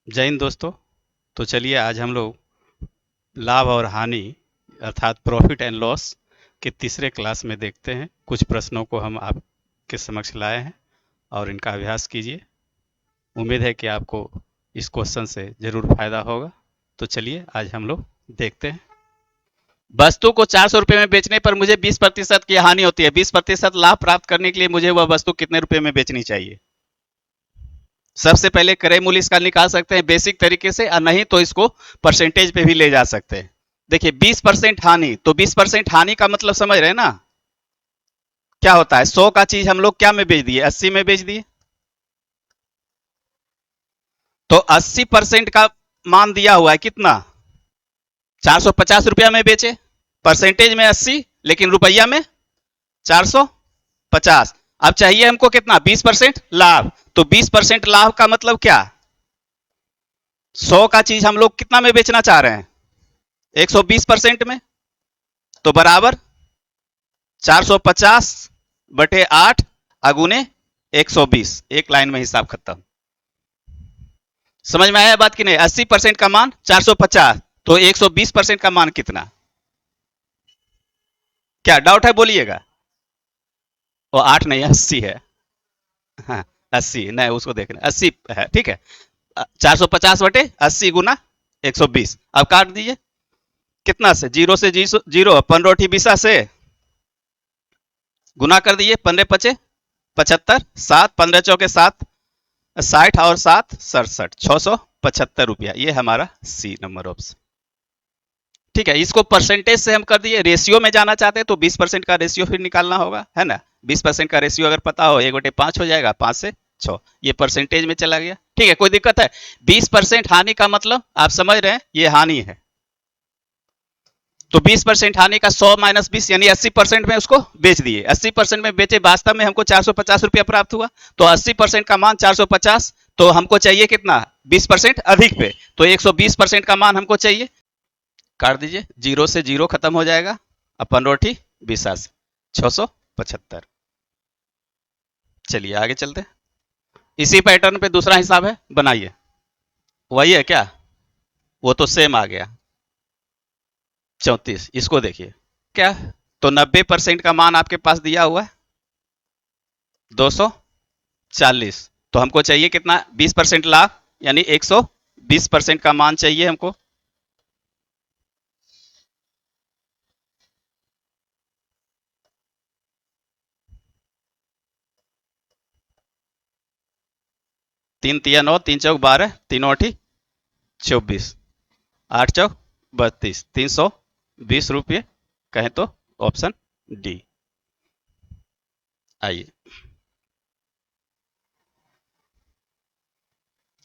जय हिंद दोस्तों। तो चलिए आज हम लोग लाभ और हानि अर्थात प्रॉफिट एंड लॉस के तीसरे क्लास में देखते हैं। कुछ प्रश्नों को हम आपके समक्ष लाए हैं और इनका अभ्यास कीजिए। उम्मीद है कि आपको इस क्वेश्चन से जरूर फायदा होगा। तो चलिए आज हम लोग देखते हैं। वस्तु को 400 रुपये में बेचने पर मुझे 20% की हानि होती है। 20% लाभ प्राप्त करने के लिए मुझे वह वस्तु कितने रुपए में बेचनी चाहिए? सबसे पहले क्रय मूल्य इसका निकाल सकते हैं बेसिक तरीके से, और नहीं तो इसको परसेंटेज पे भी ले जा सकते हैं। देखिए 20% हानि, तो 20% हानि का मतलब समझ रहे हैं ना? क्या होता है? 100 का चीज हम लोग क्या में बेच दिए? 80 में बेच दिए। तो 80% का मान दिया हुआ है कितना? 450 रुपया में बेचे। परसेंटेज में 80, लेकिन रुपया में 450। अब चाहिए हमको कितना? 20% लाभ। तो 20% लाभ का मतलब क्या? 100 का चीज हम लोग कितना में बेचना चाह रहे हैं? 120% में। तो बराबर 450/8 अगुने 120। एक लाइन में हिसाब खत्म। समझ में आया बात कि नहीं? 80% का मान 450, तो 120% का मान कितना? क्या डाउट है? बोलिएगा। वो 8 नहीं, 80 है। हाँ, 80 नहीं, उसको देखना 80 है। ठीक है। 450/80 गुना 120। अब काट दीजिए। कितना से? जीरो से जीरो, 15 से गुना कर दीजिए। 15×5 = 75, 7 15 चौके 7, 60 और 7 67, 675 रुपया। ये हमारा सी नंबर ऑप्शन। ठीक है, इसको परसेंटेज से हम कर दिए। रेशियो में जाना चाहते हैं तो 20% का रेशियो फिर निकालना होगा, है ना? 20% का रेशियो अगर पता हो, 1/5 हो जाएगा, 5 से 6। ये परसेंटेज में चला गया। ठीक है, कोई दिक्कत है? 20% हानि का मतलब आप समझ रहे हैं, ये हानि है। तो 20% हानि का 100 - 20 यानी 80% में उसको बेच दिए। 80% में बेचे, वास्तव में हमको 450 रुपया प्राप्त हुआ। तो 80% का मान 450, तो हमको चाहिए कितना? 20% अधिक पे, तो 120% का मान हमको चाहिए। काट दीजिए। जीरो से जीरो खत्म हो जाएगा। अपन रोटी 20 675। चलिए आगे चलते हैं। इसी पैटर्न पे दूसरा हिसाब है, बनाइए। वही है क्या? वो तो सेम आ गया। 34। इसको देखिए क्या। तो 90% का मान आपके पास दिया हुआ है 240। तो हमको चाहिए कितना? 20% लाभ, यानी 120% का मान चाहिए हमको। तीन तिया 9, 3 चौक 12, तीनों अठी 24, 8 चौक 32, 320 रुपये। कहें तो ऑप्शन डी। आइए,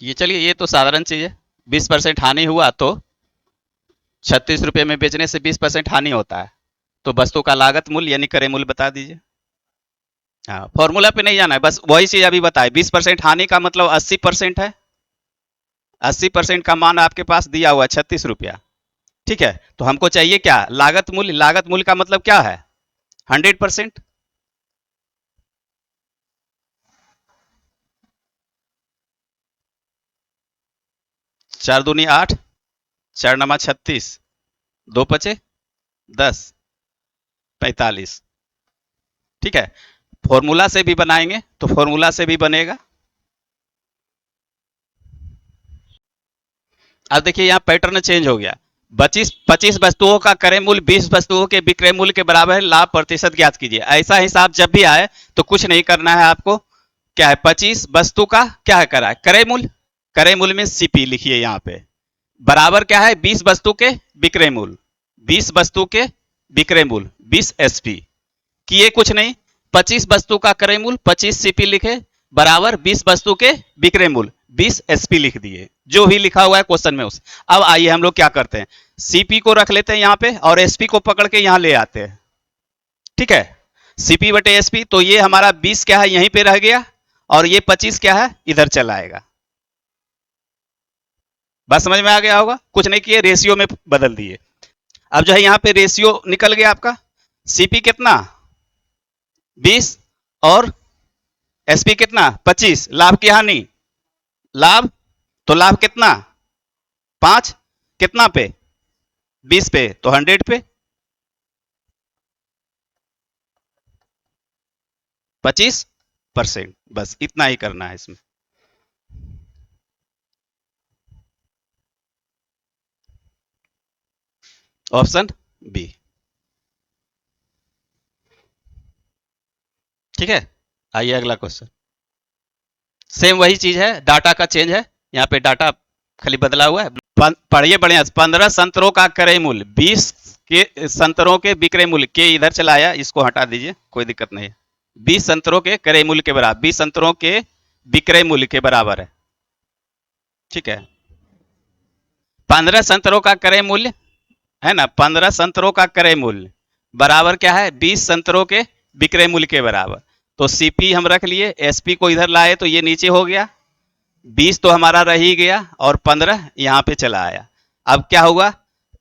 ये चलिए, ये तो साधारण चीज है। 20% हानि हुआ तो 36 रुपये में बेचने से 20% हानि होता है। तो वस्तु का लागत मूल्य यानी क्रय मूल्य बता दीजिए। हाँ, फॉर्मूला पे नहीं जाना है, बस वही चीज अभी बताए। 20% हानि का मतलब 80% है। 80% का मान आपके पास दिया हुआ है 36 रुपया। ठीक है, तो हमको चाहिए क्या? लागत मूल्य। लागत मूल्य का मतलब क्या है? 100%। 4 दूनी 8, 4 नमा 36, 2 पचे 10, 45। ठीक है, फॉर्मूला से भी बनाएंगे तो फॉर्मूला से भी बनेगा। अब देखिए यहाँ पैटर्न चेंज हो गया। 25 वस्तुओं का क्रय मूल्य 20 वस्तुओं के विक्रय मूल्य के बराबर है। लाभ प्रतिशत ज्ञात कीजिए। ऐसा हिसाब जब भी आए तो कुछ नहीं करना है आपको। क्या है? 25 वस्तु का क्या है करा है? क्रय मूल्य। क्रय मूल्य में सीपी लिखिए यहाँ पे। बराबर क्या है? 20 वस्तु के विक्रय मूल्य। 20 वस्तु के विक्रय मूल्य 20 एसपी। किए कुछ नहीं। 25 वस्तु का क्रय मूल्य 25 सीपी लिखे, बराबर 20 वस्तु के विक्रय मूल्य 20 एसपी लिख दिए। जो भी लिखा हुआ है क्वेश्चन में उस। अब आइए हम लोग क्या करते हैं, सीपी को रख लेते हैं यहाँ पे और एसपी को पकड़ के यहाँ ले आते हैं। ठीक है, सीपी बटे एसपी, तो ये हमारा 20 क्या है? यहीं पे रह गया, और ये 25 क्या है? इधर चला आएगा। बात समझ में आ गया होगा? कुछ नहीं किए, रेशियो में बदल दिए। अब जो है यहाँ पे रेशियो निकल गया आपका। सीपी कितना? 20 और एसपी कितना? 25। लाभ की हानि? लाभ तो लाभ कितना, 5, कितना पे, 20 पे, तो 100 पे 25%, बस इतना ही करना है इसमें। Option B. ठीक है, आइए अगला क्वेश्चन। सेम वही चीज है, डाटा का चेंज है, यहाँ पे डाटा खाली बदला हुआ है। पढ़िए बढ़िया। 15 संतरों का क्रय मूल्य 20 के संतरों के विक्रय मूल्य के, इधर चला आया, इसको हटा दीजिए, कोई दिक्कत नहीं है। 20 संतरों के क्रय मूल्य के बराबर, 20 संतरों के विक्रय मूल्य के बराबर है। ठीक है, 15 संतरों का क्रय मूल्य है ना, 15 संतरों का क्रय मूल्य बराबर क्या है, 20 संतरों के विक्रय मूल्य के बराबर। तो सीपी हम रख लिए, एसपी को इधर लाए तो ये नीचे हो गया, 20 तो हमारा रह ही गया और 15 यहाँ पे चला आया। अब क्या हुआ,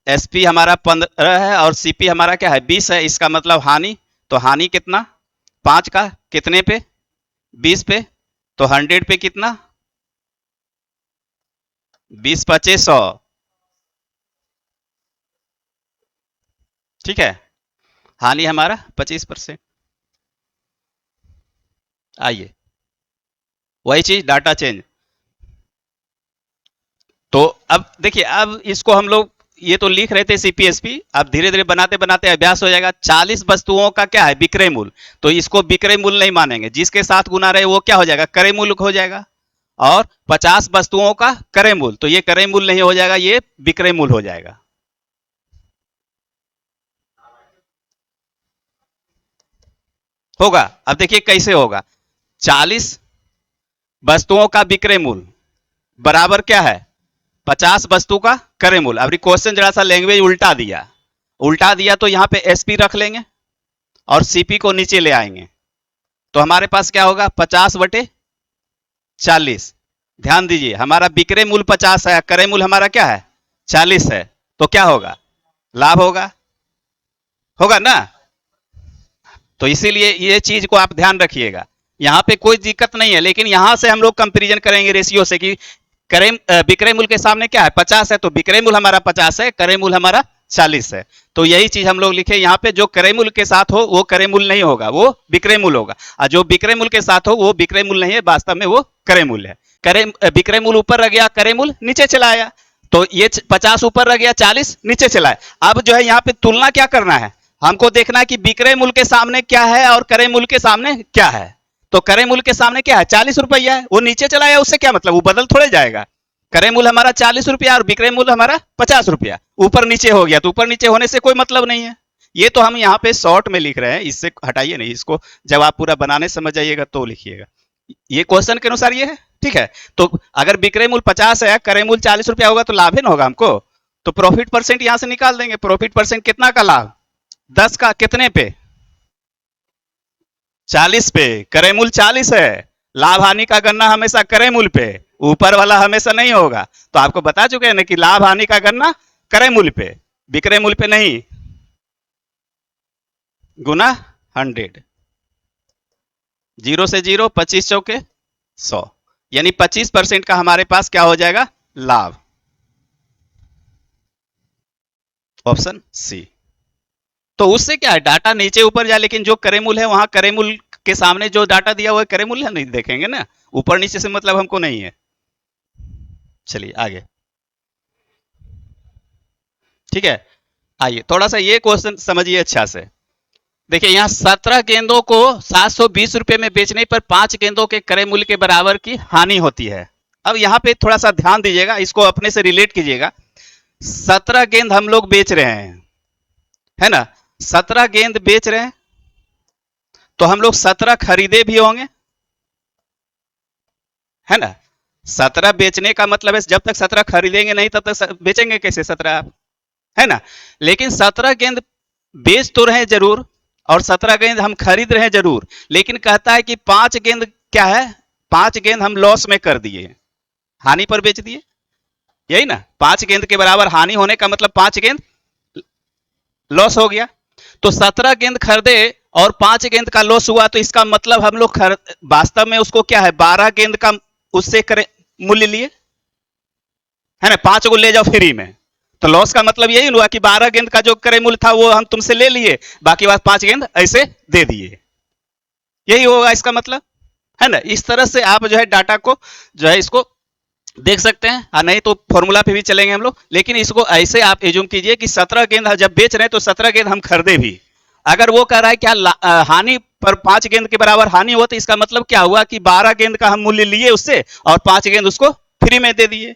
एसपी हमारा 15 है और सीपी हमारा क्या है, 20 है। इसका मतलब हानि, तो हानि कितना, 5 का कितने पे, 20 पे, तो 100 पे कितना, 20 पचे 100। ठीक है, हानि हमारा 25%। आइए वही चीज, डाटा चेंज। तो अब देखिए, अब इसको हम लोग ये तो लिख रहे थे सीपीएसपी, अब धीरे धीरे बनाते बनाते अभ्यास हो जाएगा। 40 वस्तुओं का क्या है, विक्रय मूल्य, तो इसको विक्रय मूल्य नहीं मानेंगे, जिसके साथ गुना रहे वो क्या हो जाएगा, क्रय मूल्य हो जाएगा। और 50 वस्तुओं का क्रय मूल्य, तो ये क्रय मूल्य नहीं हो जाएगा, ये विक्रय मूल्य हो जाएगा। होगा, अब देखिए कैसे होगा। 40 वस्तुओं का विक्रय मूल्य बराबर क्या है, 50 वस्तु का क्रय मूल्य। अब क्वेश्चन जरा सा लैंग्वेज उल्टा दिया, उल्टा दिया तो यहां पे एसपी रख लेंगे और सीपी को नीचे ले आएंगे, तो हमारे पास क्या होगा, 50/40। ध्यान दीजिए, हमारा विक्रय मूल्य 50 है, क्रय मूल्य हमारा क्या है, 40 है, तो क्या होगा, लाभ होगा, होगा ना। तो इसीलिए ये चीज को आप ध्यान रखिएगा, यहां पे कोई दिक्कत नहीं है, लेकिन यहां से हम लोग कंपेरिजन करेंगे रेशियो से कि क्रय विक्रय मूल्य के सामने क्या है, 50 है, तो विक्रय मूल्य हमारा 50 है, क्रय मूल्य हमारा 40 है। तो यही चीज हम लोग लिखे यहाँ पे, जो क्रय मूल्य के साथ हो वो क्रय मूल्य नहीं होगा, वो विक्रय मूल्य होगा, और जो विक्रय मूल्य के साथ हो वो विक्रय मूल्य नहीं है, वास्तव में वो क्रय मूल्य है। क्रय विक्रय मूल्य ऊपर रह गया, क्रय मूल्य नीचे चला आया, तो ये 50 ऊपर रह गया, 40 नीचे चला है। अब जो है यहाँ पे तुलना क्या करना है, हमको देखना है कि विक्रय मूल्य के सामने क्या है और क्रय मूल्य के सामने क्या है। तो क्रय मूल्य के सामने क्या है, 40 रुपया है, वो नीचे चला आया, उससे क्या मतलब, वो बदल थोड़े जाएगा। क्रय मूल्य हमारा 40 रुपया और विक्रय मूल्य हमारा 50 रुपया, ऊपर नीचे हो गया, तो ऊपर नीचे होने से कोई मतलब नहीं है। ये तो हम यहाँ पे शॉर्ट में लिख रहे हैं, इससे हटाइए नहीं इसको, जब आप पूरा बनाने समझ जाइएगा तो लिखिएगा। ये क्वेश्चन के अनुसार ये है। ठीक है, तो अगर विक्रय मूल्य 50 है, क्रय मूल्य 40 रुपया होगा, तो लाभ ही ना होगा हमको। तो प्रॉफिट परसेंट यहां से निकाल देंगे, प्रॉफिट परसेंट कितना का लाभ, 10 का कितने पे, 40 पे, क्रय मूल्य 40 है, लाभ हानि का गणना हमेशा क्रय मूल्य पे, ऊपर वाला हमेशा नहीं होगा। तो आपको बता चुके हैं ना कि लाभ हानि का गणना क्रय मूल्य पे, विक्रय मूल्य पे नहीं, गुना 100, 0 से 0, 25 चौके 100, यानी 25% का हमारे पास क्या हो जाएगा, लाभ। Option C. तो उससे क्या है, डाटा नीचे ऊपर जाए, लेकिन जो क्रय मूल्य है वहां क्रय मूल्य के सामने जो डाटा दिया हुआ है क्रय मूल्य नहीं देखेंगे ना, ऊपर नीचे से मतलब हमको नहीं है। चलिए आगे। ठीक है, आइए थोड़ा सा ये क्वेश्चन समझिए अच्छा से। देखिए यहाँ 17 गेंदों को 720 रुपए में बेचने पर 5 गेंदों के क्रय मूल्य के बराबर की हानि होती है। अब यहाँ पे थोड़ा सा ध्यान दीजिएगा, इसको अपने से रिलेट कीजिएगा। 17 गेंद हम लोग बेच रहे हैं, है ना, 17 गेंद बेच रहे हैं, तो हम लोग 17 खरीदे भी होंगे, है ना। 17 बेचने का मतलब है, जब तक 17 खरीदेंगे नहीं तब तक बेचेंगे कैसे 17 आप, है ना। लेकिन 17 गेंद बेच तो रहे जरूर, और 17 गेंद हम खरीद रहे हैं जरूर, लेकिन कहता है कि 5 गेंद क्या है, 5 गेंद हम लॉस में कर दिए, हानि पर बेच दिए, यही ना। 5 गेंद के बराबर हानि होने का मतलब 5 गेंद लॉस हो गया। तो 17 गेंद खरीदे और 5 गेंद का लॉस हुआ, तो इसका मतलब हम लोग वास्तव में उसको क्या है, 12 गेंद का उससे करे मूल्य लिए, है ना, 5 को ले जाओ फ्री में। तो लॉस का मतलब यही हुआ कि 12 गेंद का जो क्रय मूल्य था वो हम तुमसे ले लिए, बाकी बात 5 गेंद ऐसे दे दिए, यही होगा इसका मतलब, है ना। इस तरह से आप जो है डाटा को जो है इसको देख सकते हैं, नहीं तो फॉर्मूला पे भी चलेंगे हम लोग, लेकिन इसको ऐसे आप एज्यूम कीजिए कि 17 गेंद जब बेच रहे हैं तो 17 गेंद हम खरीदे भी। अगर वो कह रहा है क्या हानि पर 5 गेंद के बराबर हानि हुआ, तो इसका मतलब क्या हुआ कि 12 गेंद का हम मूल्य लिए उससे और 5 गेंद उसको फ्री में दे दिए,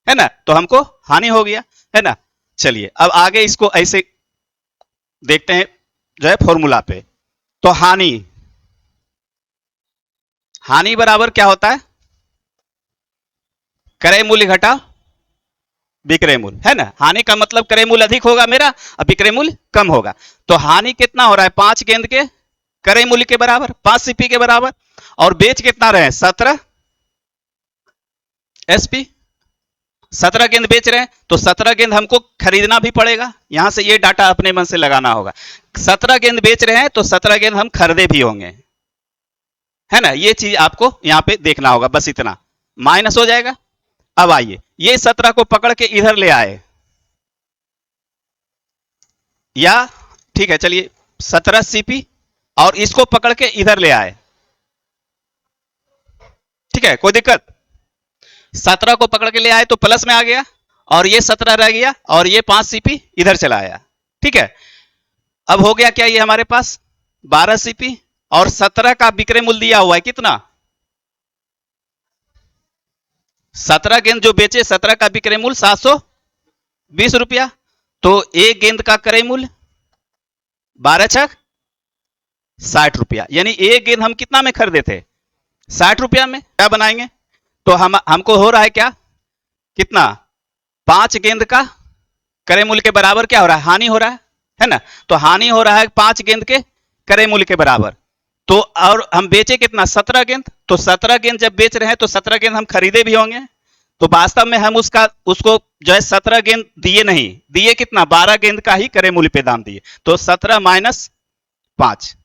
है ना, तो हमको हानि हो गया, है ना। चलिए अब आगे इसको ऐसे देखते हैं जो है फॉर्मूला पे। तो हानि, हानि बराबर क्या होता है, क्रय मूल्य घटा विक्रय मूल्य, है ना। हानि का मतलब क्रय मूल्य अधिक होगा मेरा और विक्रय मूल्य कम होगा। तो हानि कितना हो रहा है, 5 गेंद के क्रय मूल्य के बराबर, 5 सीपी के बराबर, और बेच कितना रहे, 17 एसपी। 17 गेंद बेच रहे हैं तो 17 गेंद हमको खरीदना भी पड़ेगा, यहां से ये डाटा अपने मन से लगाना होगा। 17 गेंद बेच रहे हैं तो 17 गेंद हम खरीदे भी होंगे, है ना, ये चीज आपको यहां पे देखना होगा, बस इतना माइनस हो जाएगा। अब आइए ये 17 को पकड़ के इधर ले आए, या ठीक है चलिए 17 सीपी और इसको पकड़ के इधर ले आए, ठीक है कोई दिक्कत। 17 को पकड़ के ले आए तो प्लस में आ गया, और ये 17 रह गया, और ये 5 सीपी इधर चला आया, ठीक है। अब हो गया क्या, ये हमारे पास 12 सीपी और 17 का विक्रय मूल्य दिया हुआ है कितना, 17 गेंद जो बेचे 17 का विक्रय मूल्य 720 रुपया, तो एक गेंद का क्रय मूल्य 12 छक 60 रुपया, यानी एक गेंद हम कितना में खरीदे थे, 60 रुपया में। क्या बनाएंगे, तो हमको हो रहा है क्या, कितना, 5 गेंद का क्रय मूल्य के बराबर क्या हो रहा है, हानि हो रहा है ना। तो हानि हो रहा है 5 गेंद के क्रय मूल्य के बराबर, तो और हम बेचे कितना, 17 गेंद, तो 17 गेंद जब बेच रहे हैं तो 17 गेंद हम खरीदे भी होंगे, तो वास्तव में हम उसको जो है 17 गेंद दिए नहीं, दिए कितना, 12 गेंद का ही क्रय मूल्य पे दाम दिए, तो 17 माइनस 5,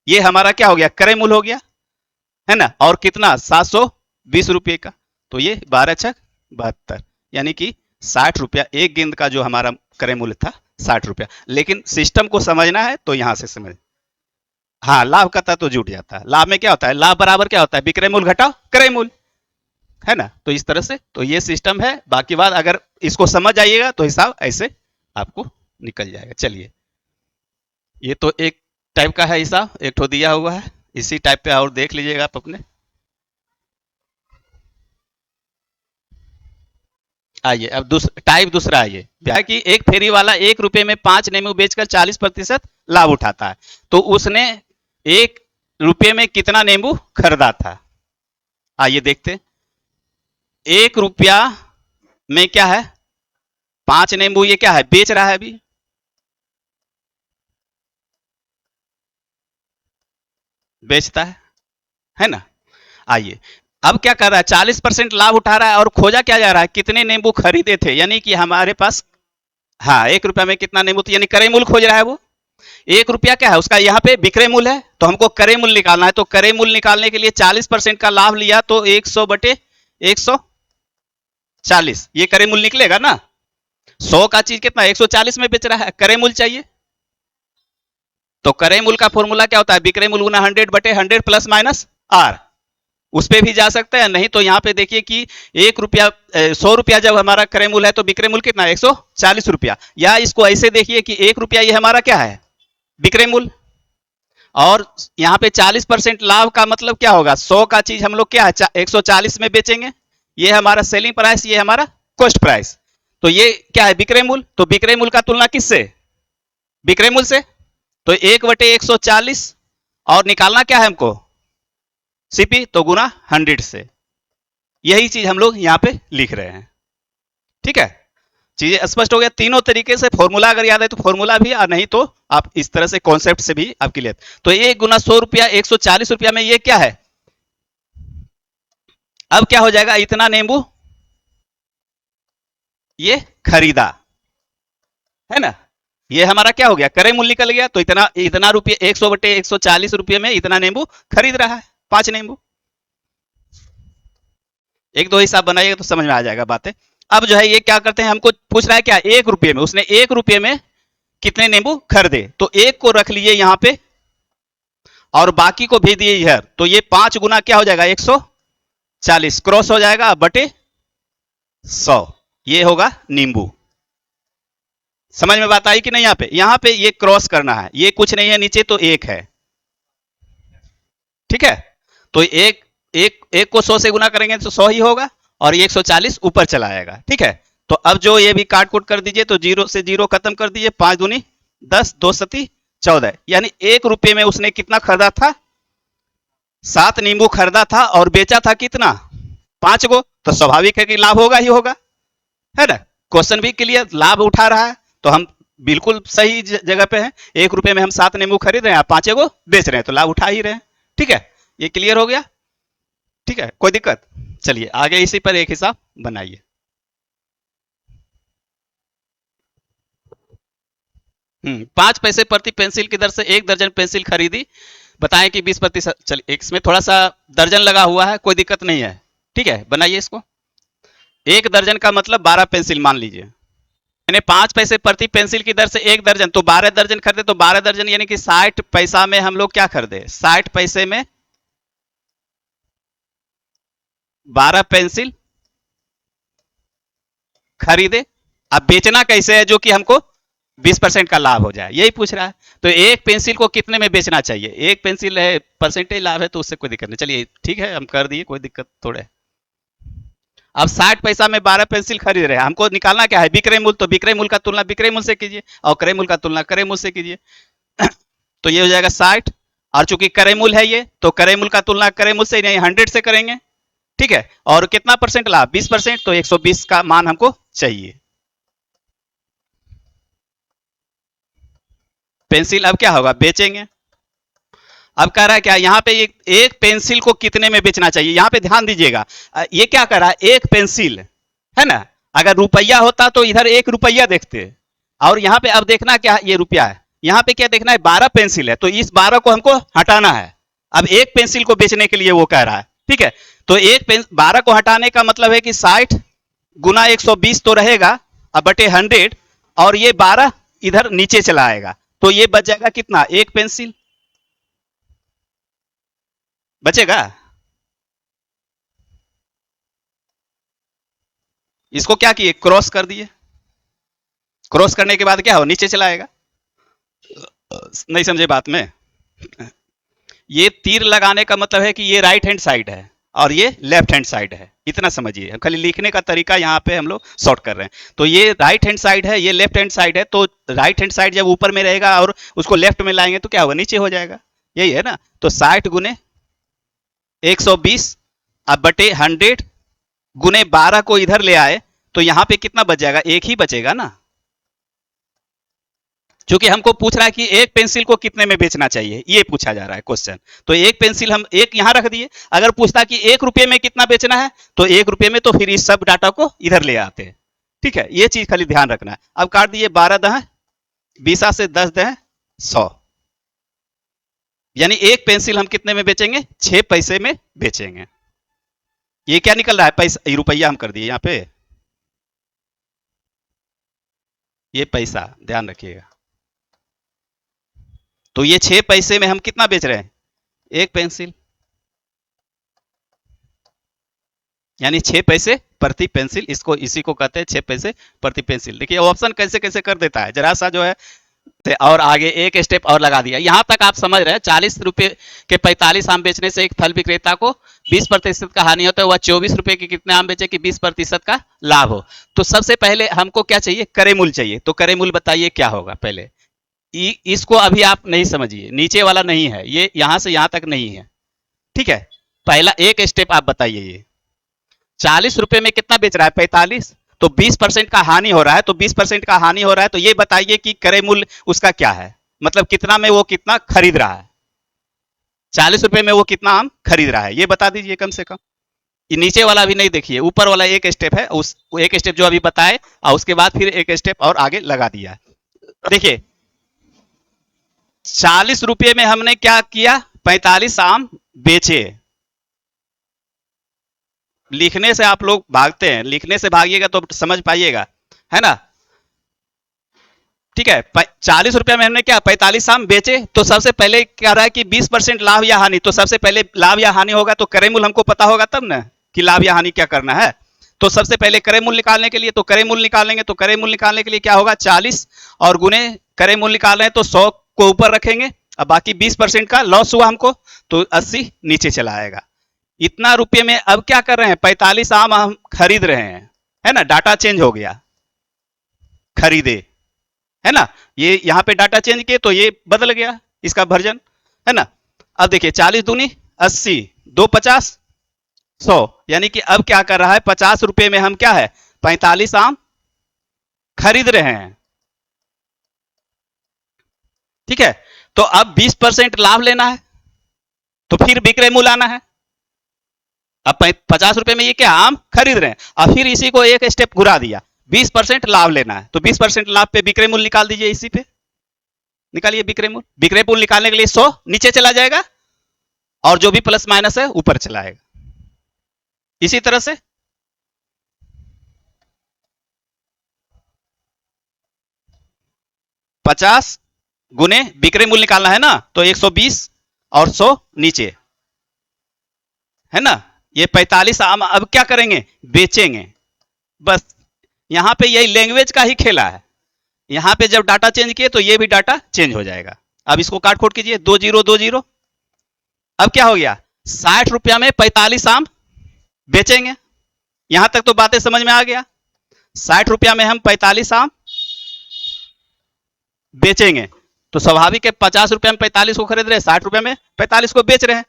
ये हमारा क्या हो गया, क्रय मूल्य हो गया, है ना। और कितना, 720 रुपये का, तो ये 12 छक 72, यानी कि 60 रुपया एक गेंद का जो हमारा क्रय मूल्य था 60 रुपया। लेकिन सिस्टम को समझना है तो यहां से समझ, हाँ लाभ का था तो जुट जाता है, लाभ में क्या होता है, लाभ बराबर क्या होता है, विक्रय मूल्य घटाओ क्रय मूल्य, है ना। तो इस तरह से तो ये सिस्टम है, बाकी बात अगर इसको समझ आइएगा तो हिसाब ऐसे आपको निकल जाएगा। चलिए ये तो एक टाइप का है हिसाब, एक ठो दिया हुआ है, इसी टाइप पे और देख लीजिएगा आप अपने। आइए अब टाइप दूसरा आइए, क्या कि एक फेरी वाला 1 रुपये में 5 नींबू बेचकर 40% लाभ उठाता है, तो उसने 1 रुपये में कितना नींबू खरीदा था। आइए देखते, 1 रुपया में क्या है, 5 नींबू ये क्या है, बेच रहा है अभी, बेचता है ना। आइए अब क्या कर रहा है, 40% लाभ उठा रहा है, और खोजा क्या जा रहा है, कितने नींबू खरीदे थे, यानी कि हमारे पास, हाँ 1 रुपया में कितना नींबू, यानी क्रय मूल्य खोज रहा है वो। 1 रुपया क्या है उसका, यहाँ पे विक्रय मूल्य है, तो हमको क्रय मूल्य निकालना है, तो क्रय मूल्य निकालने के लिए 40% का लाभ लिया, तो 100 बटे 140, ये क्रय मूल्य निकलेगा ना। 100 का चीज कितना 140 में बेच रहा है, क्रय मूल्य चाहिए, तो क्रय मूल्य का फॉर्मूला क्या होता है, विक्रय मूल्य गुना 100 बटे 100 प्लस माइनस आर, उस पे भी जा सकते हैं, नहीं तो यहाँ पे देखिए कि 1 रुपया 100 रुपया जब हमारा क्रय मूल्य है तो विक्रय मूल्य कितना 140 रुपया, या इसको ऐसे देखिए कि 1 रुपया ये हमारा क्या है, विक्रय मूल्य, और यहाँ पे 40% लाभ का मतलब क्या होगा, 100 का चीज हम लोग क्या है 140 में बेचेंगे, ये हमारा सेलिंग प्राइस, ये हमारा कॉस्ट प्राइस, तो ये क्या है विक्रय मूल्य, तो विक्रय मूल्य का तुलना किससे, विक्रय मूल्य से, तो 1 बटे 140, और निकालना क्या है हमको सीपी, तो गुना 100 से, यही चीज हम लोग यहाँ पे लिख रहे हैं, ठीक है। चीजें स्पष्ट हो गया, तीनों तरीके से फॉर्मूला अगर याद है तो फॉर्मूला भी, और नहीं तो आप इस तरह से कॉन्सेप्ट से भी आपके लिए, तो 1 गुना 100 रुपया 140 रुपया में ये क्या है, अब क्या हो जाएगा, इतना नींबू ये खरीदा, है ना, ये हमारा क्या हो गया, क्रय मूल्य निकल गया, तो इतना इतना रुपये 100 बटे 140 रुपये में इतना नींबू खरीद रहा है, 5 नींबू। एक दो हिसाब बनाइएगा तो समझ में आ जाएगा बातें। अब जो है ये क्या करते हैं, हमको पूछ रहा है क्या, 1 रुपये में, उसने 1 रुपये में कितने नींबू खरीदे, तो एक को रख लिए यहां पे और बाकी को भेज दिए इधर, तो ये 5 गुना क्या हो जाएगा, 140 क्रॉस हो जाएगा बटे 100, ये होगा नींबू। समझ में बात आई कि नहीं? यहाँ पे ये क्रॉस करना है, ये कुछ नहीं है नीचे तो एक है, ठीक है। तो एक एक एक को 100 से गुना करेंगे तो 100 ही होगा और ये 140 ऊपर चला आएगा, ठीक है। तो अब जो ये भी काट कूट कर दीजिए, तो जीरो से जीरो खत्म कर दीजिए, 5 दूनी 10, 2 सती 14, यानी 1 रुपये में उसने कितना खरीदा था, 7 नींबू खरीदा था और बेचा था कितना, 5 गो, तो स्वाभाविक है कि लाभ होगा ही होगा, है ना। क्वेश्चन भी क्लियर, लाभ उठा रहा है, तो हम बिल्कुल सही जगह पे हैं। 1 रुपये में हम 7 नींबू खरीद रहे हैं, 5 गो बेच रहे हैं, तो लाभ उठा ही रहे हैं, ठीक है। ये क्लियर हो गया, ठीक है, कोई दिक्कत? चलिए आगे इसी पर एक हिसाब बनाइए। हम्म, 5 पैसे प्रति पेंसिल की दर से 1 दर्जन पेंसिल खरीदी, बताएं कि 20%। चलिए इसमें थोड़ा सा दर्जन लगा हुआ है, कोई दिक्कत नहीं है, ठीक है, बनाइए इसको। 1 दर्जन का मतलब 12 पेंसिल मान लीजिए, यानी 5 पैसे प्रति पेंसिल की दर से 1 दर्जन, तो 12 दर्जन खरीदे, तो 12 दर्जन यानी कि 60 पैसा में हम लोग क्या खरीदे, 60 पैसे में 12 पेंसिल खरीदे। अब बेचना कैसे है, जो कि हमको 20% का लाभ हो जाए, यही पूछ रहा है। तो एक पेंसिल को कितने में बेचना चाहिए, एक पेंसिल है, परसेंटेज लाभ है, तो उससे कोई दिक्कत नहीं। चलिए ठीक है, हम कर दिए, कोई दिक्कत थोड़े। अब 60 पैसा में 12 पेंसिल खरीद रहे हैं, हमको निकालना क्या है, विक्रय मूल्य, तो विक्रय मूल्य का तुलना विक्रय मूल्य से कीजिए और क्रय मूल्य का तुलना क्रय मूल्य से कीजिए। तो ये हो जाएगा 60, और चूंकि क्रय मूल्य है ये, तो क्रय मूल्य का तुलना क्रय मूल्य से नहीं 100 से करेंगे, ठीक है। और कितना परसेंट लाभ, 20%, तो 120 का मान हमको चाहिए। पेंसिल अब क्या होगा, बेचेंगे। अब कह रहा है क्या, यहाँ पे एक पेंसिल को कितने में बेचना चाहिए, यहाँ पे ध्यान दीजिएगा। ये क्या कर रहा है, एक पेंसिल है ना, अगर रुपया होता तो इधर 1 रुपया देखते, और यहाँ पे अब देखना क्या, ये रुपया है, यहाँ पे क्या देखना है, 12 पेंसिल है, तो इस 12 को हमको हटाना है। अब एक पेंसिल को बेचने के लिए वो कह रहा है, ठीक है। तो 12 को हटाने का मतलब है कि 60 गुना 120 तो रहेगा, अब बटे 100, और ये 12 इधर नीचे चला आएगा, तो ये बच जाएगा कितना, एक पेंसिल बचेगा। इसको क्या किए, क्रॉस कर दिए, क्रॉस करने के बाद क्या हो, नीचे चला आएगा। नहीं समझे बात में? ये तीर लगाने का मतलब है कि ये राइट हैंड साइड है और ये लेफ्ट हैंड साइड है, इतना समझिए। खाली लिखने का तरीका यहाँ पे हम लोग शॉर्ट कर रहे हैं। तो ये राइट हैंड साइड है, ये लेफ्ट हैंड साइड है, तो राइट हैंड साइड जब ऊपर में रहेगा और उसको लेफ्ट में लाएंगे तो क्या होगा, नीचे हो जाएगा, यही है ना। तो 60 गुने 120 अब बटे 100 गुने 12 को इधर ले आए, तो यहाँ पे कितना बच जाएगा, एक ही बचेगा ना। क्योंकि हमको पूछ रहा है कि एक पेंसिल को कितने में बेचना चाहिए, ये पूछा जा रहा है क्वेश्चन। तो एक पेंसिल हम एक यहां रख दिए, अगर पूछता कि 1 रुपये में कितना बेचना है, तो 1 रुपये में तो फिर इस सब डाटा को इधर ले आते हैं, ठीक है। ये चीज खाली ध्यान रखना है। अब काट दिए, 12 दह 20 से 10 दह 100, यानी एक पेंसिल हम कितने में बेचेंगे, 6 पैसे में बेचेंगे। ये क्या निकल रहा है, पैसा, रुपया हम कर दिए यहाँ पे, ये पैसा ध्यान रखिएगा। तो ये 6 पैसे में हम कितना बेच रहे हैं, एक पेंसिल, यानी 6 पैसे प्रति पेंसिल, इसको इसी को कहते हैं 6 पैसे प्रति पेंसिल। देखिए ऑप्शन कैसे कैसे कर देता है, जरा सा जो है। और आगे एक स्टेप और लगा दिया, यहां तक आप समझ रहे हैं। 40 रुपए के 45 आम बेचने से एक फल विक्रेता को 20% का हानि होता है, वह 24 रुपए के कितने आम बेचे कि 20% का लाभ हो। तो सबसे पहले हमको क्या चाहिए, क्रय मूल्य चाहिए। तो क्रय मूल्य बताइए क्या होगा पहले। इसको अभी आप नहीं समझिए, नीचे वाला नहीं है ये, यहां से यहां तक नहीं है, ठीक है। पहला एक स्टेप आप बताइए, ये 40 रुपए में कितना बेच रहा है, 45, तो 20% का हानि हो रहा है, तो 20% का हानि हो रहा है, तो ये बताइए कि क्रय मूल्य उसका क्या है, मतलब कितना में वो कितना खरीद रहा है, 40 रुपए में वो कितना आम खरीद रहा है, ये बता दीजिए कम से कम। ये नीचे वाला भी नहीं देखिए, ऊपर वाला एक स्टेप है, उस एक स्टेप जो अभी बताए, और उसके बाद फिर एक स्टेप और आगे लगा दिया। देखिए 40 रुपए में हमने क्या किया, 45 आम बेचे, लिखने से आप लोग भागते हैं, लिखने से भागिएगा तो समझ पाइएगा, है ना। ठीक है, 40 रुपया में हमने क्या 45 आम बेचे, तो सबसे पहले क्या रहा है कि 20% लाभ या हानि, तो सबसे पहले लाभ या हानि होगा तो क्रय मूल्य हमको पता होगा तब ना कि लाभ या हानि क्या करना है। तो सबसे पहले क्रय मूल्य निकालने के लिए तो क्रय मूल्य निकालेंगे, तो क्रय मूल्य निकालने के लिए क्या होगा 40 और गुने क्रय मूल्य निकाल रहे हैं तो 100 को ऊपर रखेंगे, अब बाकी 20% का लॉस हुआ हमको तो 80 नीचे चला आएगा। इतना रुपये में अब क्या कर रहे हैं 45 आम हम खरीद रहे हैं, है ना, डाटा चेंज हो गया, खरीदे, है ना, ये यहाँ पे डाटा चेंज किए तो ये बदल गया इसका वर्जन, है ना। अब देखिए 40 दूनी 80, 2 50 100, यानी कि अब क्या कर रहा है 50 रुपए में हम क्या है 45 आम खरीद रहे हैं। ठीक है, तो अब 20% लाभ लेना है तो फिर विक्रय मूल्य आना है। अब 50 रुपए में ये क्या आम खरीद रहे हैं, अब फिर इसी को एक स्टेप घुरा दिया, 20% लाभ लेना है तो 20% लाभ पे विक्रय मूल्य निकाल दीजिए, इसी पे निकालिए विक्रय मूल्य। विक्रय मूल्य निकालने के लिए 100 नीचे चला जाएगा और जो भी प्लस माइनस है ऊपर चला आएगा। इसी तरह से 50 गुने विक्रय मूल्य निकालना है ना, तो 120 और 100 नीचे, है ना। ये 45 आम अब क्या करेंगे बेचेंगे, बस यहां पे यही लैंग्वेज का ही खेला है। यहां पे जब डाटा चेंज किए तो ये भी डाटा चेंज हो जाएगा। अब इसको काट खोट कीजिए, 2 0 2 0, अब क्या हो गया 60 रुपया में 45 आम बेचेंगे। यहां तक तो बातें समझ में आ गया। 60 रुपया में हम 45 आम बेचेंगे तो स्वाभाविक है 50 रुपया में 45 को खरीद रहे हैं, 60 रुपया में 45 को बेच रहे हैं।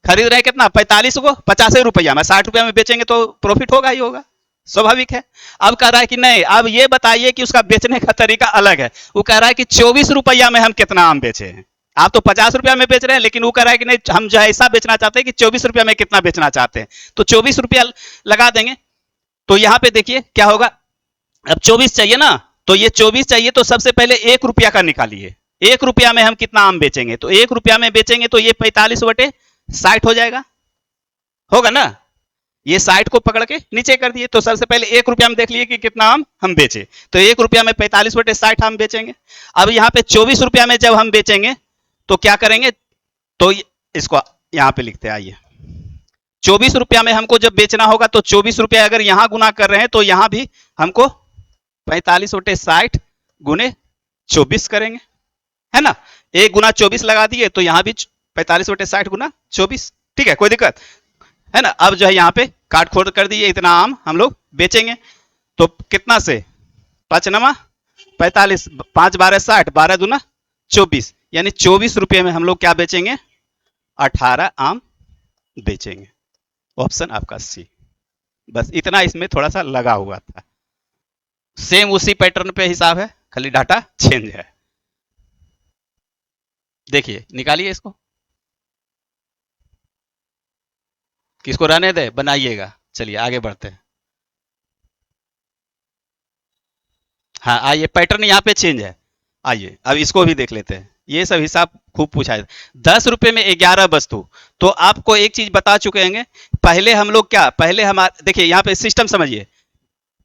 खरीद रहे हैं कितना 45 को 50 रुपया में, 60 रुपया में बेचेंगे तो प्रॉफिट होगा ही होगा, स्वाभाविक है। अब कह रहा है कि नहीं, अब ये बताइए कि उसका बेचने का तरीका अलग है। वो कह रहा है कि 24 रुपया में हम कितना आम बेचे हैं। आप तो 50 रुपया में बेच रहे हैं, लेकिन वो कह रहा है कि नहीं हम जो है ऐसा बेचना चाहते हैं कि 24 रुपया में कितना बेचना चाहते हैं, तो 24 रुपया लगा देंगे। तो यहां पे देखिए क्या होगा, अब 24 चाहिए ना, तो ये 24 चाहिए तो सबसे पहले 1 रुपया का निकालिए, 1 रुपया में हम कितना आम बेचेंगे, तो 1 रुपया में बेचेंगे तो ये 45/60 हो जाएगा, होगा ना। ये 60 को पकड़ के नीचे कर दिए, तो सबसे पहले 1 रुपया में देख लिए कि कितना आम हम बेचे, तो 1 रुपया में 45/60 आम बेचेंगे। अब यहाँ पे 24 रुपया में जब हम बेचेंगे तो क्या करेंगे, तो इसको यहाँ पे लिखते आइए, 24 रुपया में हमको जब बेचना होगा तो 24 रुपया अगर यहां गुना कर रहे हैं तो यहां भी हमको 45/60 गुने 24 करेंगे, है ना। 1 गुना 24 लगा दिए तो यहां भी 45/60 गुना 24, ठीक है, कोई दिक्कत है ना। अब जो है यहाँ पे काट खोट कर दिए, इतना आम हम लोग बेचेंगे तो कितना से 5 नमा 45, 5 12 60, 12 दूना 24, यानी 24 रुपये में हम लोग क्या बेचेंगे 18 आम बेचेंगे। ऑप्शन आपका सी। बस इतना इसमें थोड़ा सा लगा हुआ था, सेम उसी पैटर्न पे हिसाब है, खाली डाटा चेंज है। देखिए निकालिए इसको, किसको रहने दे बनाइएगा। चलिए आगे बढ़ते हैं। हाँ आइए, पैटर्न यहाँ पे चेंज है। आइए अब इसको भी देख लेते हैं, ये सब हिसाब खूब पूछा है। 10 रुपये में 11 वस्तु, तो आपको एक चीज बता चुके हैं, पहले हम लोग क्या, पहले हमारे देखिए यहाँ पे सिस्टम समझिए,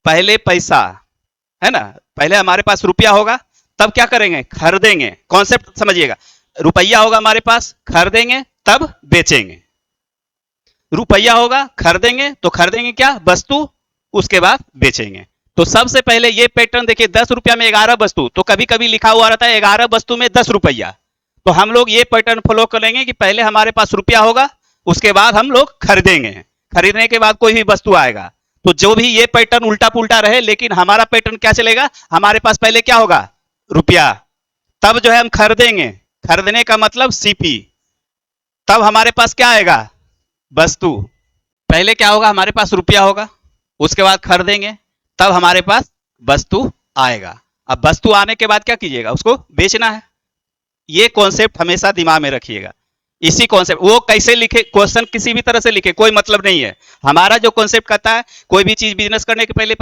पहले पैसा है ना, पहले हमारे पास रुपया होगा तब क्या करेंगे खरीदेंगे, कॉन्सेप्ट समझिएगा। रुपया होगा हमारे पास खरीदेंगे तब बेचेंगे, रुपया होगा खरीदेंगे तो खरीदेंगे क्या वस्तु, उसके बाद बेचेंगे। तो सबसे पहले ये पैटर्न देखिए, 10 रुपया में 11 वस्तु, तो कभी कभी लिखा हुआ रहता है 11 वस्तु में 10 रुपया, तो हम लोग ये पैटर्न फॉलो करेंगे कि पहले हमारे पास रुपया होगा उसके बाद हम लोग खरीदेंगे, खरीदने के बाद कोई भी वस्तु आएगा। तो जो भी ये पैटर्न उल्टा पुल्टा रहे, लेकिन हमारा पैटर्न क्या चलेगा, हमारे पास पहले क्या होगा रुपया, तब जो है हम खरीदेंगे, खरीदने का मतलब सीपी, तब हमारे पास क्या आएगा वस्तु। पहले क्या होगा हमारे पास रुपया होगा, उसके बाद खरीदेंगे, तब हमारे पास वस्तु आएगा। अब वस्तु आने के बाद क्या कीजिएगा, उसको बेचना है। ये कॉन्सेप्ट हमेशा दिमाग में रखिएगा। इसी कॉन्सेप्ट, वो कैसे लिखे क्वेश्चन किसी भी तरह से लिखे कोई मतलब नहीं है। हमारा जो कॉन्सेप्ट कहता है कोई भी चीज बिजनेस करने के पहले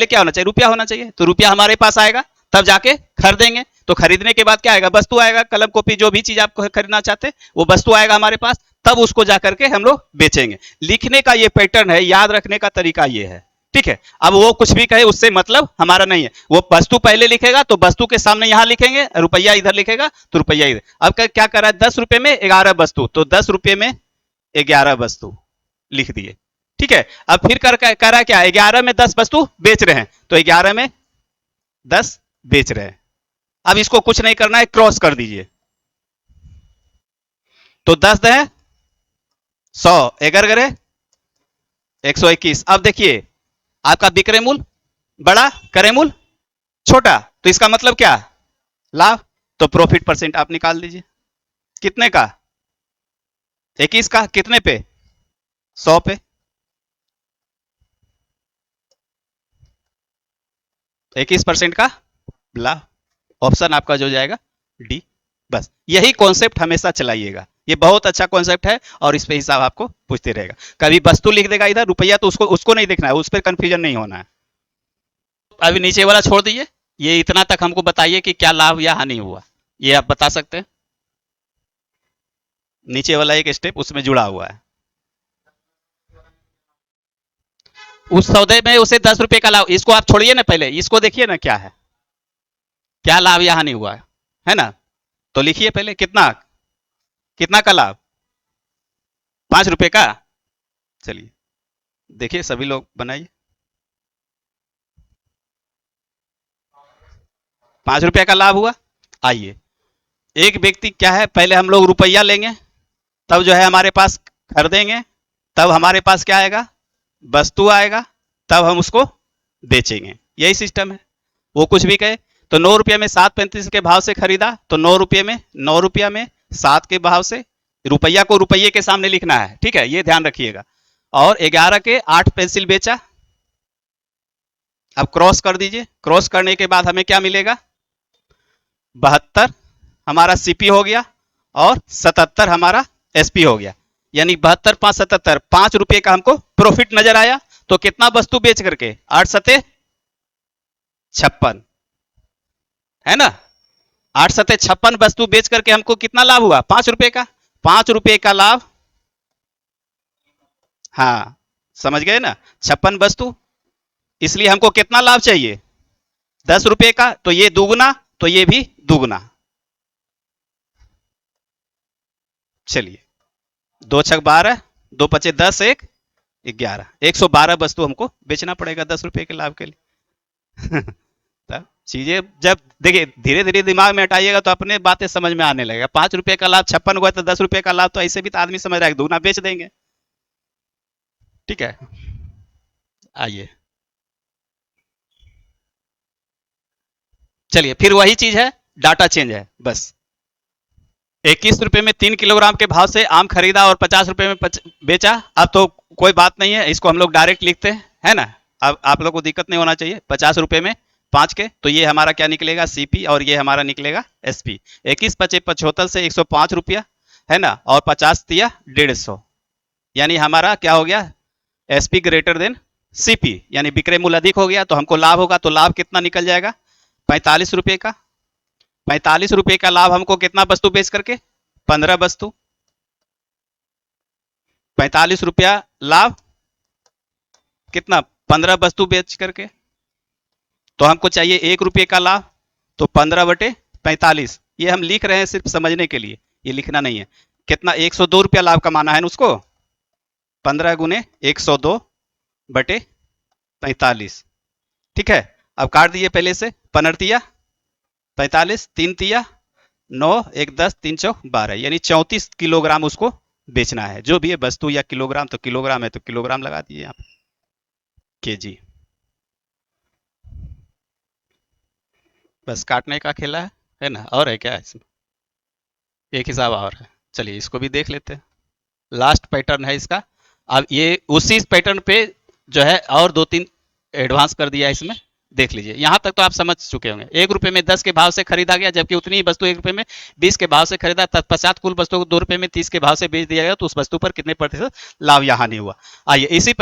क्या होना चाहिए, रुपया होना चाहिए। तो रुपया हमारे पास आएगा तब जाके खरीदेंगे, तो खरीदने के बाद क्या आएगा वस्तु आएगा, कलम कॉपी जो भी चीज आप खरीदना चाहते हैं वो वस्तु आएगा हमारे पास, तब उसको जाकर के हम लोग बेचेंगे। लिखने का ये पैटर्न है, याद रखने का तरीका ये है, ठीक है। अब वो कुछ भी कहे उससे मतलब हमारा नहीं है। वो वस्तु पहले लिखेगा तो वस्तु के सामने यहां लिखेंगे, रुपया इधर लिखेगा तो रुपया इधर। अब क्या कर रहा है, 10 रुपए में 11 वस्तु, तो 10 रुपए में 11 वस्तु लिख दिए, ठीक है। अब फिर कर रहा क्या, 11 में 10 वस्तु बेच रहे हैं, तो 11 में 10 बेच रहे हैं। अब इसको कुछ नहीं करना है, क्रॉस कर दीजिए। तो 10 दे 100, 11 121। अब देखिए आपका विक्रय मूल्य बड़ा, क्रय मूल्य छोटा, तो इसका मतलब क्या, लाभ। तो प्रॉफिट परसेंट आप निकाल दीजिए, कितने का, 21 का, कितने पे, 100 पे। 21% का लाभ। ऑप्शन आपका जो जाएगा डी। बस यही कॉन्सेप्ट हमेशा चलाइएगा, ये बहुत अच्छा कॉन्सेप्ट है और इस पे हिसाब आपको पूछते रहेगा। कभी वस्तु लिख देगा इधर, रुपया, तो उसको नहीं देखना है, उस पर कंफ्यूजन नहीं होना है। अभी नीचे वाला छोड़ दीजिए, ये इतना तक हमको बताइए कि क्या लाभ या हानि हुआ, ये आप बता सकते हैं। नीचे वाला एक स्टेप उसमें जुड़ा हुआ है। उस सौदे में उसे 10 रुपए का लाभ, इसको आप छोड़िए ना, पहले इसको देखिए ना क्या है, क्या लाभ या हानि हुआ है ना। तो लिखिए पहले, कितना कितना का लाभ, 5 रुपए का। चलिए देखिए सभी लोग बनाइए। 5 रुपए का लाभ हुआ। आइए, एक व्यक्ति क्या है, पहले हम लोग रुपया लेंगे, तब जो है हमारे पास खरीदेंगे, तब हमारे पास क्या आएगा, वस्तु आएगा, तब हम उसको बेचेंगे। यही सिस्टम है। वो कुछ भी कहे, तो 9 रुपये में 7.35 के भाव से खरीदा, तो 9 रुपये में 9 रुपया में 7 के भाव से, रुपया को रुपये के सामने लिखना है, ठीक है, ये ध्यान रखिएगा। और 11 के 8 पेंसिल बेचा। अब क्रॉस कर दीजिए, क्रॉस करने के बाद हमें क्या मिलेगा, 72 हमारा सीपी हो गया और 77 हमारा एसपी हो गया। यानी 72 5 77, 5 रुपये का हमको प्रॉफिट नजर आया। तो कितना वस्तु बेच करके, 8 सते 56, है ना। 8 सते 56 वस्तु बेच करके हमको कितना लाभ हुआ, 5 रुपए का। 5 रुपए का लाभ, हाँ समझ गए ना, 56 वस्तु, इसलिए हमको कितना लाभ चाहिए, 10 रुपए का। तो ये दुगुना, तो ये भी दुगुना। चलिए, 2 छक 12, 2 पचे 10, 1 11, 112 वस्तु हमको बेचना पड़ेगा 10 रुपए के लाभ के लिए। तब चीजें जब देखिए धीरे धीरे दिमाग में हटाइएगा तो अपने बातें समझ में आने लगेगा। 5 रुपए का लाभ 56 हुआ, तो 10 रुपए का लाभ तो ऐसे भी तो आदमी समझ रहा है, दुगना बेच देंगे, ठीक है। आइए, चलिए फिर वही चीज है, डाटा चेंज है बस। 21 रुपए में 3 किलोग्राम के भाव से आम खरीदा और 50 रुपए में बेचा। अब तो कोई बात नहीं है, इसको हम लोग डायरेक्ट लिखते हैं, है ना। अब आप लोग को दिक्कत नहीं होना चाहिए। 50 रुपए में 5 के, तो ये हमारा क्या निकलेगा, सीपी, और ये हमारा निकलेगा एसपी। 21 पचे 75 से 105 रुपया, है ना, और 50 दिया 150, यानी हमारा क्या हो गया, एसपी ग्रेटर देन सीपी, यानी विक्रय मूल्य अधिक हो गया, तो हमको लाभ होगा। तो लाभ कितना निकल जाएगा, 45 रुपए का। 45 रुपए का लाभ हमको कितना वस्तु बेच करके, 15 वस्तु। 45 रुपया लाभ, कितना, 15 वस्तु बेच करके। तो हमको चाहिए 1 रुपये का लाभ, तो 15/45। ये हम लिख रहे हैं सिर्फ समझने के लिए, ये लिखना नहीं है। कितना, 102 रुपया लाभ कमाना है ना उसको, 15 गुने 102/45, ठीक है। अब काट दिए पहले से, 15 45, 3 तिया 9, 1 10, 3 चौक 12, यानी 34 किलोग्राम उसको बेचना है। जो भी है वस्तु या किलोग्राम, तो किलोग्राम है तो किलोग्राम लगा दिए यहाँ पे, केजी। बस काटने का खेला है ना, और है क्या इसमें, एक हिसाब और है। चलिए इसको भी देख लेते हैं, लास्ट पैटर्न है इसका। अब ये उसी पैटर्न पे जो है और 2-3 एडवांस कर दिया इसमें, देख लीजिए, यहां तक तो आप समझ चुके होंगे। 1 रुपए में 10 के भाव से खरीदा गया, जबकि उतनी ही वस्तु 1 रुपए में 20 के भाव से खरीदा, तत्पश्चात कुल वस्तु को 2 रुपए में 30 के भाव से बेच दिया गया, तो उस वस्तु पर कितने प्रतिशत लाभ या हानि हुआ। आइए इसी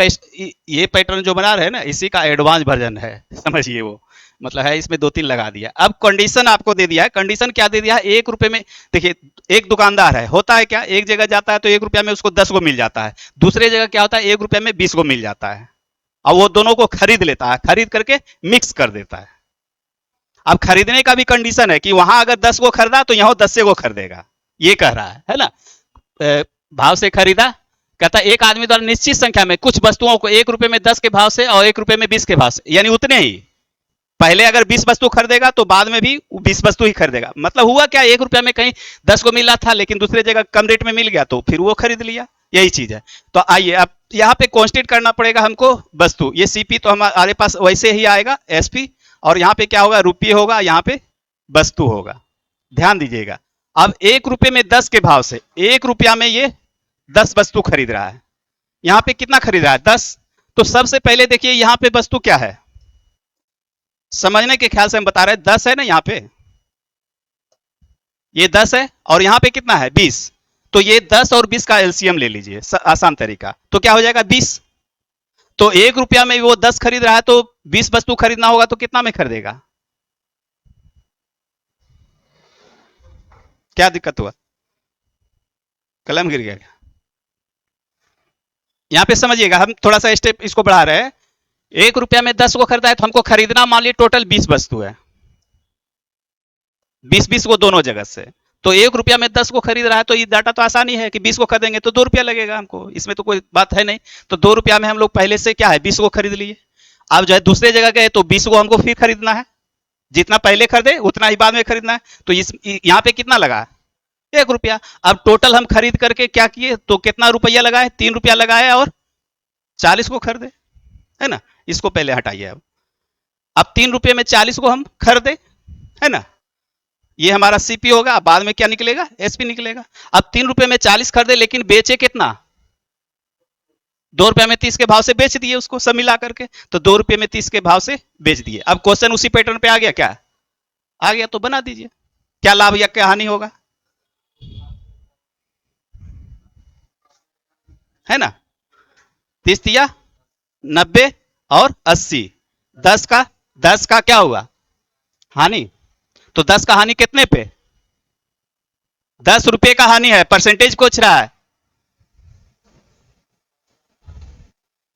ये पैटर्न जो बना रहे हैं ना, इसी का एडवांस वर्जन है, समझिए। वो मतलब है, इसमें 2-3 लगा दिया। अब कंडीशन आपको दे दिया है। कंडीशन क्या दे दिया है? 1 रुपए में, देखिए एक दुकानदार है, होता है क्या, एक जगह जाता है तो 1 रुपया में उसको 10 गो मिल जाता है, दूसरे जगह क्या होता है, 1 रुपया में 20 गो मिल जाता है। और वो दोनों को खरीद लेता है, खरीद करके मिक्स कर देता है। अब खरीदने का भी कंडीशन है कि वहां अगर 10 गो खरीदा तो यहाँ 10 गो खरीदेगा, ये कह रहा है ना। भाव से खरीदा, कहता है एक आदमी द्वारा निश्चित संख्या में कुछ वस्तुओं को 1 रुपए में 10 के भाव से और 1 रुपए में 20 के भाव से, यानी उतने ही, पहले अगर 20 वस्तु खरीदेगा तो बाद में भी 20 वस्तु ही खरीदेगा। मतलब हुआ क्या, 1 रुपया में कहीं 10 को मिला था, लेकिन दूसरे जगह कम रेट में मिल गया तो फिर वो खरीद लिया, यही चीज है। तो आइए अब यहाँ पे कॉन्स्टेंट करना पड़ेगा हमको वस्तु, ये सीपी तो हमारे पास वैसे ही आएगा एसपी, और यहाँ पे क्या होगा, रुपये होगा, यहाँ पे वस्तु होगा। ध्यान दीजिएगा, अब 1 रुपए में 10 के भाव से 1 रुपया में ये 10 वस्तु खरीद रहा है। यहाँ पे कितना खरीद रहा है, 10। तो सबसे पहले देखिए यहाँ पे वस्तु क्या है, समझने के ख्याल से हम बता रहे हैं, 10 है ना यहाँ पे, ये 10 है और यहाँ पे कितना है, 20। तो ये 10 और 20 का एलसीएम ले लीजिए, आसान तरीका, तो क्या हो जाएगा, 20। तो 1 रुपया में वो 10 खरीद रहा है, तो 20 वस्तु खरीदना होगा तो कितना में खरीदेगा, क्या दिक्कत हुआ, कलम गिर गया क्या? यहाँ पे समझिएगा, हम थोड़ा सा स्टेप इसको बढ़ा रहे हैं। 1 रुपया में 10 को खरीदा है, तो हमको खरीदना मान लीजिए टोटल 20 वस्तु है, 20-20 को दोनों जगह से। तो 1 रुपया में 10 को खरीद रहा है, तो ये डाटा तो आसानी है कि 20 को खरीदेंगे तो 2 रुपया लगेगा हमको, इसमें तो कोई बात है नहीं। तो 2 रुपया में हम लोग पहले से क्या है, 20 को खरीद लिए। अब जो है दूसरे जगह गए तो 20 को हमको फिर खरीदना है, जितना पहले खरीदे उतना ही बाद में खरीदना है। तो इस यहाँ पे कितना लगा, 1 रुपया। अब टोटल हम खरीद करके क्या किए, तो कितना रुपया लगाए, 3 रुपया लगाए और 40 को खरीदे, है ना। इसको पहले हटाइए। अब 3 रुपये में 40 को हम खरीदे, है ना, ये हमारा सीपी होगा, बाद में क्या निकलेगा, एसपी निकलेगा। अब 3 रुपये में 40 खरीदे, लेकिन बेचे कितना, 2 रुपये में 30 के भाव से बेच दिए उसको, सब मिला करके। तो 2 रुपये में 30 के भाव से बेच दिए। अब क्वेश्चन उसी पैटर्न पे आ गया क्या, आ गया, तो बना दीजिए, क्या लाभ या क्या हानि होगा, है ना। 30 दिया, 90 और 80, 10 का क्या हुआ, हानि। तो 10 का हानि कितने पे, 10 रुपये का हानि है, परसेंटेज पूछ रहा है।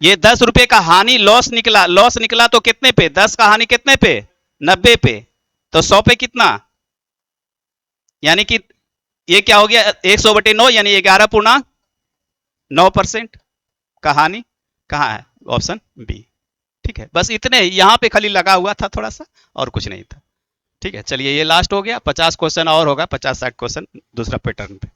ये 10 रुपये का हानि लॉस निकला, लॉस निकला तो कितने पे, 10 का हानि कितने पे, 90 पे। तो 100 पे कितना, यानी कि ये क्या हो गया, 100/9, यानी 11.9% का हानि कहाँ है, ऑप्शन बी। ठीक है, बस इतने यहाँ पे खाली लगा हुआ था थोड़ा सा, और कुछ नहीं था। ठीक है, चलिए ये लास्ट हो गया। 50 क्वेश्चन और होगा, 50-60 क्वेश्चन दूसरा पैटर्न पे।